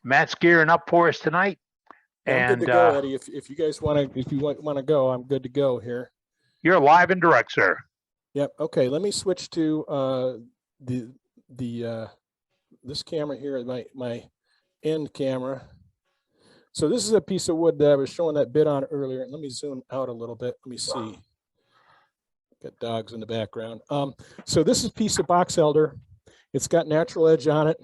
Matt's gearing up for us tonight. I'm good to go, Eddie. If you guys want to go, I'm good to go here. You're live and direct, sir. Yep. Okay. Let me switch to this camera here, my end camera. So this is a piece of wood that I was showing that bit on earlier. Let me zoom out a little bit. Let me see. Got dogs in the background. So this is a piece of box elder. It's got natural edge on it.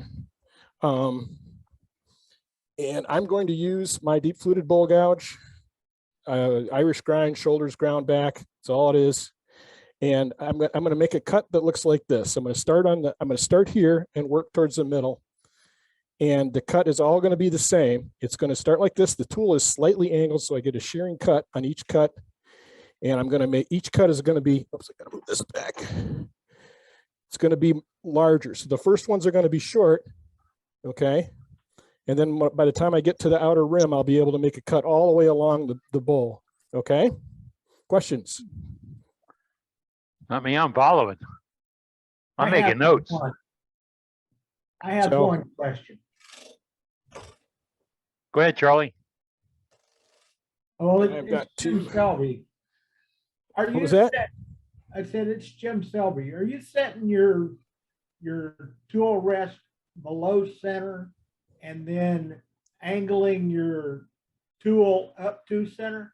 And I'm going to use my deep fluted bowl gouge, Irish grind, shoulders ground back. That's all it is. And I'm going to make a cut that looks like this. I'm going to start here and work towards the middle. And the cut is all going to be the same. It's going to start like this. The tool is slightly angled, so I get a shearing cut on each cut. And I'm going to make, each cut is going to be, oops, I got to move this back. It's going to be larger. So the first ones are going to be short, okay? And then by the time I get to the outer rim, I'll be able to make a cut all the way along the bowl, okay? Questions? Not me, I'm following. I'm making notes. I have one question. Go ahead, Charlie. Oh, I've got Jim two. Selby. What was that? I said it's Jim Selby. Are you setting your tool rest below center and then angling your tool up to center?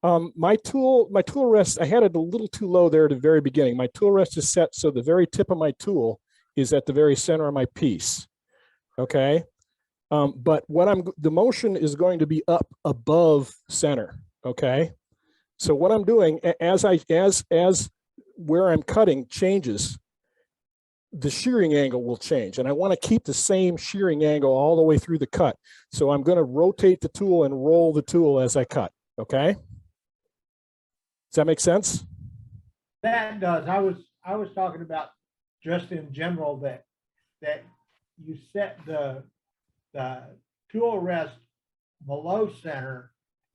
My tool rest, I had it a little too low there at the very beginning. My tool rest is set so the very tip of my tool is at the very center of my piece. Okay. But the motion is going to be up above center. Okay. So what I'm doing as where I'm cutting changes, the shearing angle will change, and I want to keep the same shearing angle all the way through the cut. So I'm going to rotate the tool and roll the tool as I cut. Okay. Does that make sense? That does. I was talking about just in general that you set the tool rest below center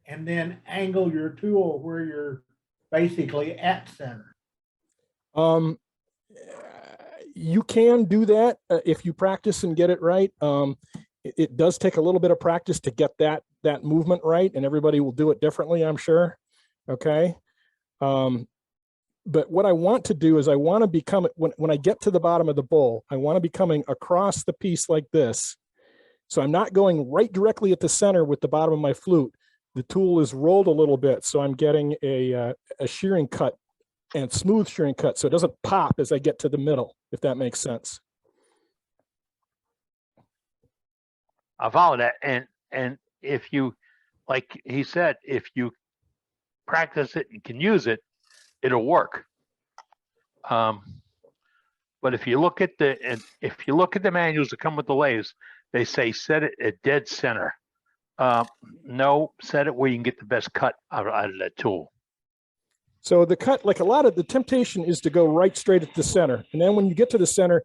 and then angle your tool where you're basically at center. You can do that if you practice and get it right. It does take a little bit of practice to get that movement right, and everybody will do it differently, I'm sure. Okay. But what I want to do is I want to become, when I get to the bottom of the bowl, I want to be coming across the piece like this. So I'm not going right directly at the center with the bottom of my flute. The tool is rolled a little bit, so I'm getting a shearing cut and smooth shearing cut, so it doesn't pop as I get to the middle, if that makes sense. I follow that. And if you, like he said, if you practice it and can use it, it'll work. But if you look at the manuals that come with the lathes, they say set it at dead center. No, set it where you can get the best cut out of that tool. So the cut, like a lot of the temptation is to go right straight at the center. And then when you get to the center,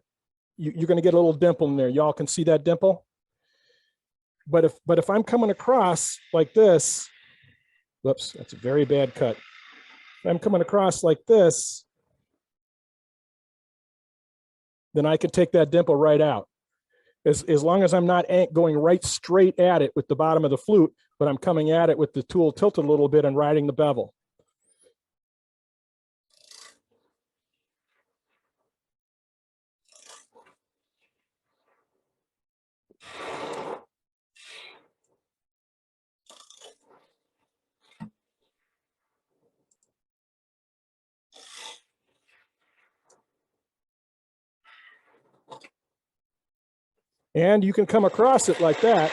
you're going to get a little dimple in there. Y'all can see that dimple. But if I'm coming across like this, whoops, that's a very bad cut. If I'm coming across like this, then I can take that dimple right out. As long as I'm not going right straight at it with the bottom of the flute, but I'm coming at it with the tool tilted a little bit and riding the bevel. And you can come across it like that.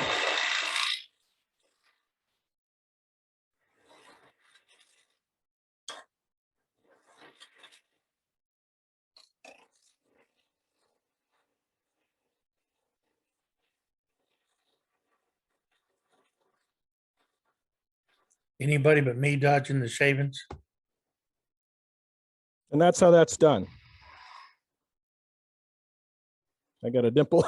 Anybody but me dodging the shavings? And that's how that's done. I got a dimple.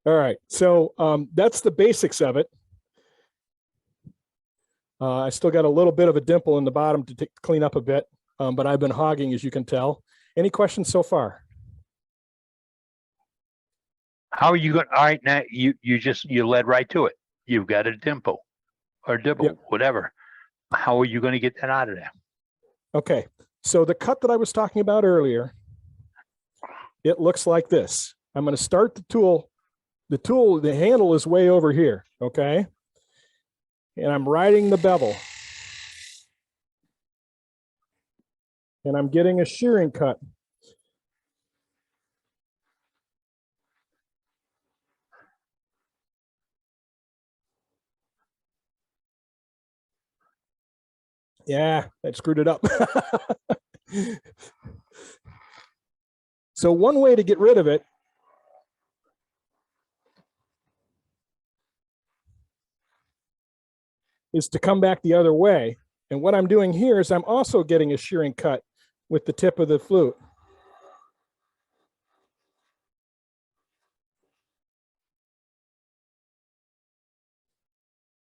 All right, so that's the basics of it. I still got a little bit of a dimple in the bottom to clean up a bit. but I've been hogging, as you can tell. Any questions so far? How are you going? All right, now you led right to it. You've got a dimple or dibble, Yep. whatever. How are you going to get that out of there? Okay, so the cut that I was talking about earlier, it looks like this. I'm going to start the tool. The handle is way over here, okay? And I'm riding the bevel. And I'm getting a shearing cut. Yeah, that screwed it up. So one way to get rid of it is to come back the other way. And what I'm doing here is I'm also getting a shearing cut with the tip of the flute.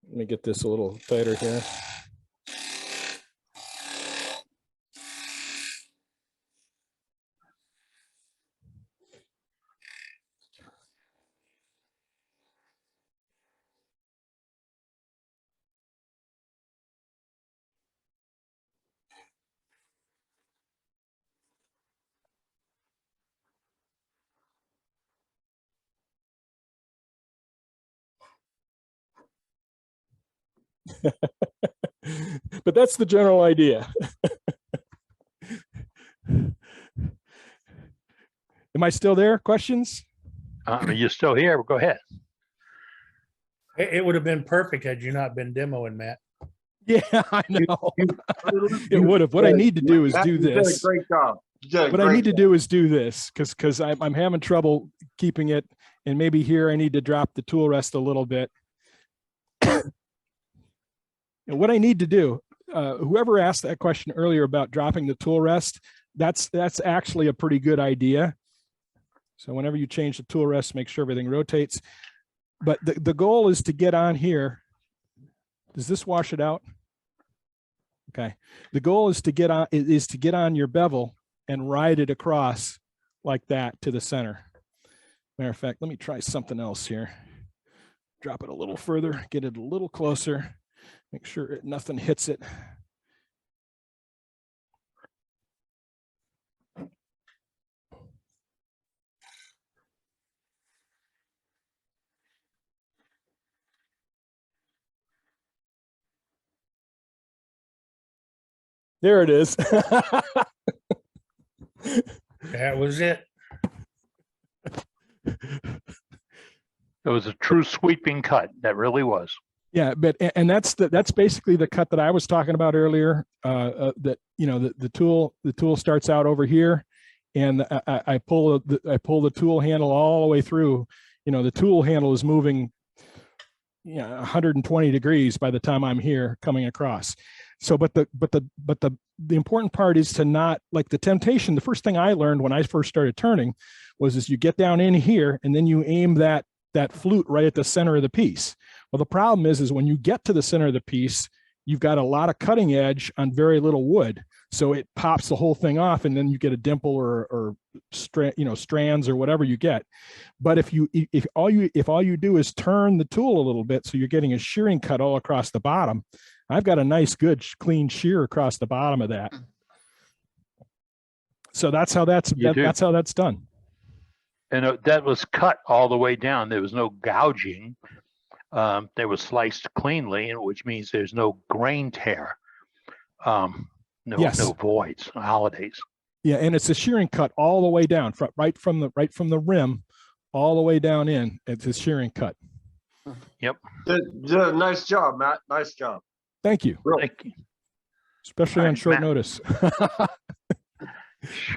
Let me get this a little tighter here. But that's the general idea. Am I still there? Questions? You're still here. Go ahead. It would have been perfect had you not been demoing, Matt. Yeah, I know. It would have. What I need to do is do this. Great job. What I need to do is do this because I'm having trouble keeping it, and maybe here I need to drop the tool rest a little bit. And what I need to do, whoever asked that question earlier about dropping the tool rest, that's actually a pretty good idea. So whenever you change the tool rest, make sure everything rotates. But the goal is to get on here. Does this wash it out? Okay. The goal is to get on your bevel and ride it across like that to the center. Matter of fact, let me try something else here. Drop it a little further, get it a little closer, make sure nothing hits it. There it is. That was it. It was a true sweeping cut. That really was. Yeah, but and that's basically the cut that I was talking about earlier. That the tool starts out over here, and I pull the tool handle all the way through. The tool handle is moving 120 degrees by the time I'm here coming across. So, but the important part is to not, like, the temptation. The first thing I learned when I first started turning was you get down in here and then you aim that flute right at the center of the piece. Well, the problem is when you get to the center of the piece, you've got a lot of cutting edge on very little wood. So it pops the whole thing off, and then you get a dimple or strands or whatever you get. But if all you do is turn the tool a little bit, so you're getting a shearing cut all across the bottom, I've got a nice, good, clean shear across the bottom of that. So that's how that's done. And that was cut all the way down. There was no gouging. They were sliced cleanly, which means there's no grain tear. No voids, holidays. Yeah, and it's a shearing cut all the way down, right from the rim, all the way down in. It's a shearing cut. Yep. Nice job, Matt. Nice job. Thank you. Thank you. Especially All on right, short Matt. notice.